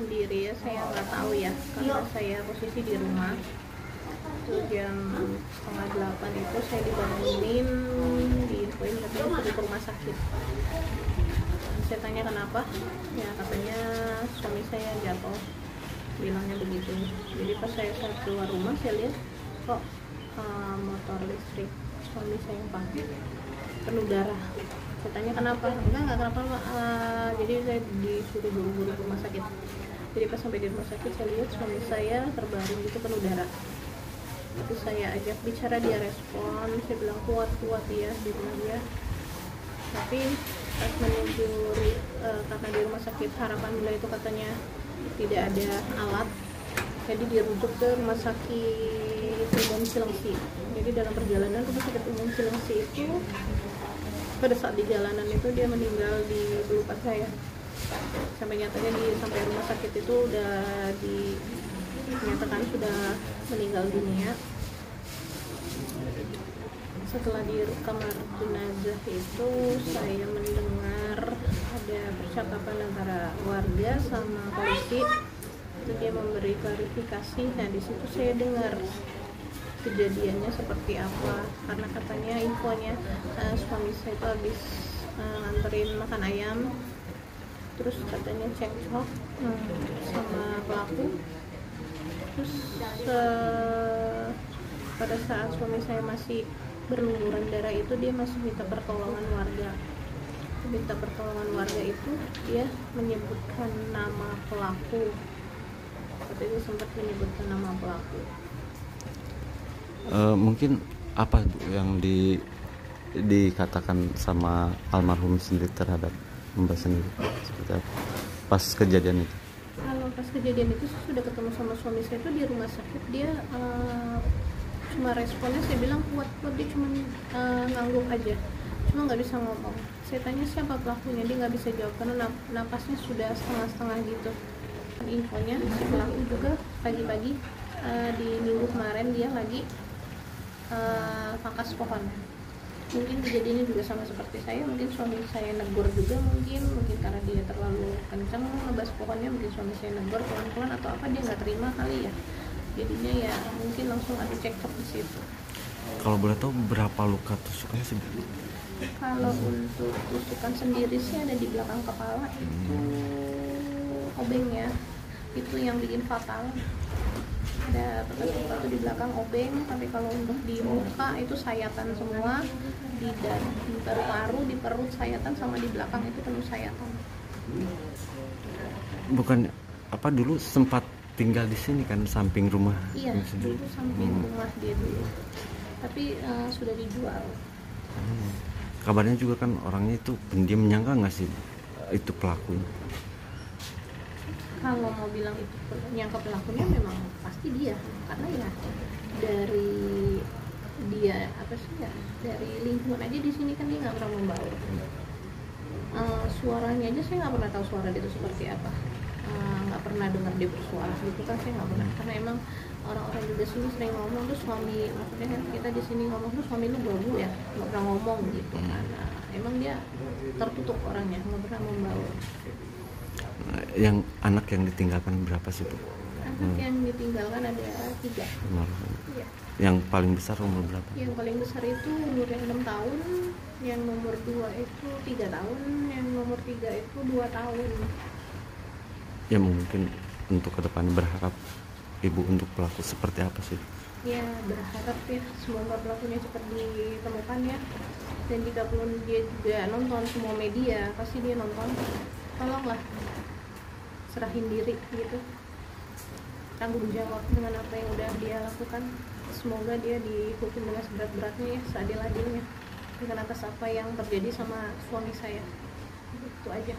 sendiri ya, saya nggak tahu ya, karena saya posisi di rumah. Itu jam 7:30 itu saya dibangunin, diinfoin katanya sudah ke rumah sakit. Saya tanya kenapa, ya katanya suami saya jatuh, bilangnya begitu. Jadi pas saya keluar rumah, saya lihat kok motor listrik suami saya yang pakai penuh darah. Saya tanya kenapa, enggak kenapa, jadi saya disuruh buru-buru ke rumah sakit. Jadi pas sampai di rumah sakit, saya lihat suami saya terbaring gitu penuh darah. Itu saya ajak bicara, dia respon, saya bilang kuat ya, dia bilang dia. Tapi pas menuju karena di rumah sakit Harapan Bunda itu katanya tidak ada alat, jadi dirujuk ke rumah sakit umum Cilengsi. Jadi dalam perjalanan rumah sakit umum Cilengsi itu, pada saat di jalanan itu dia meninggal di pelukan saya. Sampai nyatanya sampai rumah sakit itu udah dinyatakan sudah meninggal dunia. Setelah di kamar jenazah itu saya mendengar ada percakapan antara warga sama polisi. Itu dia memberi klarifikasi. Nah di situ saya dengar kejadiannya seperti apa, karena katanya infonya suami saya itu habis nganterin makan ayam, terus katanya cekcok sama pelaku. Terus pada saat suami saya masih berlumuran darah itu, dia masih minta pertolongan warga. Minta pertolongan warga itu dia menyebutkan nama pelaku. Katanya sempat menyebutkan nama pelaku. Mungkin apa yang dikatakan sama almarhum sendiri terhadap Mbak sendiri seperti apa pas kejadian itu? Kalau pas kejadian itu sudah ketemu sama suami saya itu di rumah sakit, dia cuma responnya, saya bilang kuat, dia cuma ngangguk aja, cuma nggak bisa ngomong. Saya tanya siapa pelakunya, dia nggak bisa jawab karena napasnya sudah setengah-setengah gitu. Infonya si pelaku juga pagi-pagi di minggu kemarin dia lagi pangkas pohon. Mungkin kejadiannya juga sama seperti saya, mungkin suami saya negur juga, mungkin karena dia terlalu kencang ngebahas pohonnya, mungkin suami saya negur pelan-pelan atau apa, dia nggak terima kali ya. Jadinya ya mungkin langsung ada cekcok di situ. Kalau boleh tahu berapa luka tusuknya sih? Kalau untuk tusukan sendiri sih ada di belakang kepala, itu obeng ya, itu yang bikin fatal. Ada bekas itu di belakang obeng, tapi kalau untuk di muka itu sayatan semua, di paru-paru, di perut sayatan, sama di belakang itu penuh sayatan. Bukan apa dulu sempat tinggal di sini kan, samping rumah? Iya, dulu samping rumah dia dulu, tapi sudah dijual. Kabarnya juga kan orangnya itu pendiam, menyangka nggak sih itu pelakunya? Kalau mau bilang itu nyangka pelakunya, memang pasti dia, karena ya dari dia apa sih ya, dari lingkungan aja di sini kan dia nggak pernah membaur. Suaranya aja saya nggak pernah tahu suara dia itu seperti apa, nggak pernah dengar dia bersuara gitu kan, saya nggak pernah, karena emang orang-orang juga sini sering ngomong tuh suami, maksudnya kan kita di sini ngomong tuh suami lu gagu ya, nggak pernah ngomong gitu kan. Emang dia tertutup orangnya, nggak pernah membaur. Yang anak yang ditinggalkan berapa sih Bu? Anak yang ditinggalkan ada 3. Ya. Yang paling besar umur berapa? Yang paling besar itu umurnya 6 tahun, yang nomor 2 itu 3 tahun, yang nomor 3 itu 2 tahun. Ya mungkin untuk ke depan berharap Ibu untuk pelaku seperti apa sih? Ya berharap ya semoga pelakunya cepat ditemukan ya. Dan jika pun dia juga nonton semua media, pasti dia nonton, tolonglah serahin diri gitu, tanggung jawab dengan apa yang udah dia lakukan. Semoga dia dihukum dengan seberat-beratnya ya, seadil-adilnya, dengan atas apa yang terjadi sama suami saya. Itu aja.